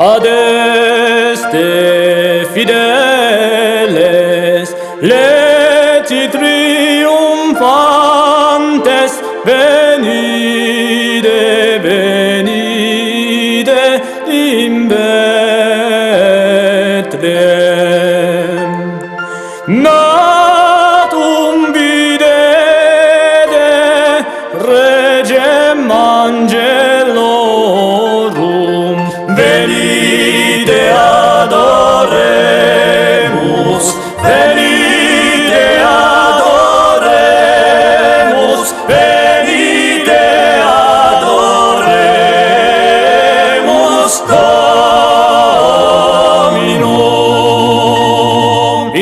adeste fideles, leti triumphantes, venide, venide in Bethlehem. Natum videde regem angelorum, venide adoremus, venide adoremus, venide adoremus Dominum.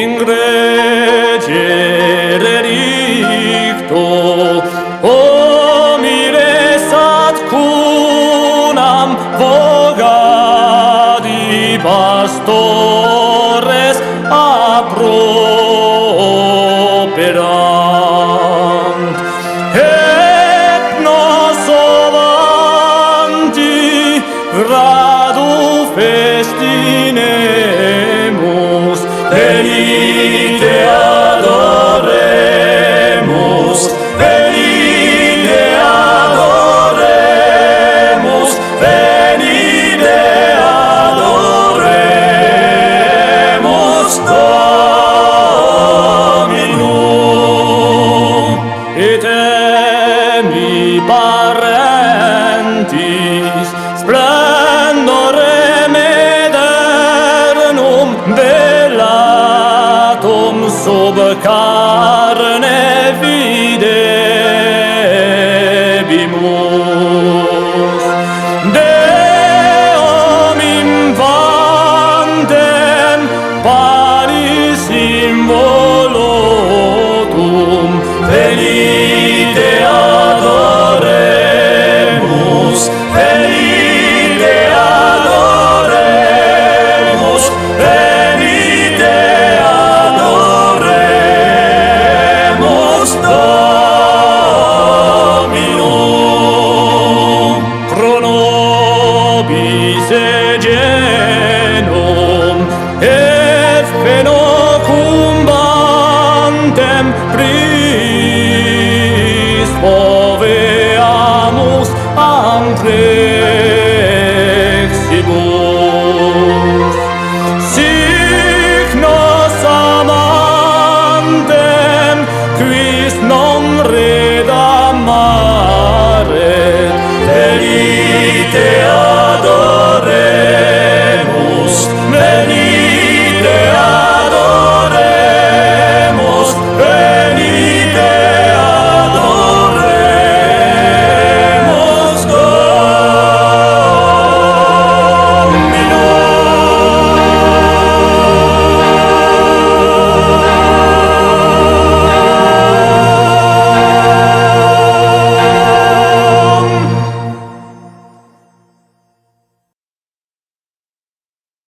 In gregere ricto homines ad cunam vogadi pastores approperant, et nos ovanti gradu festinemus, venite adoremus, venite adoremus, venite adoremus Dominum. Etemi parentis splendorem aeternum velatum sub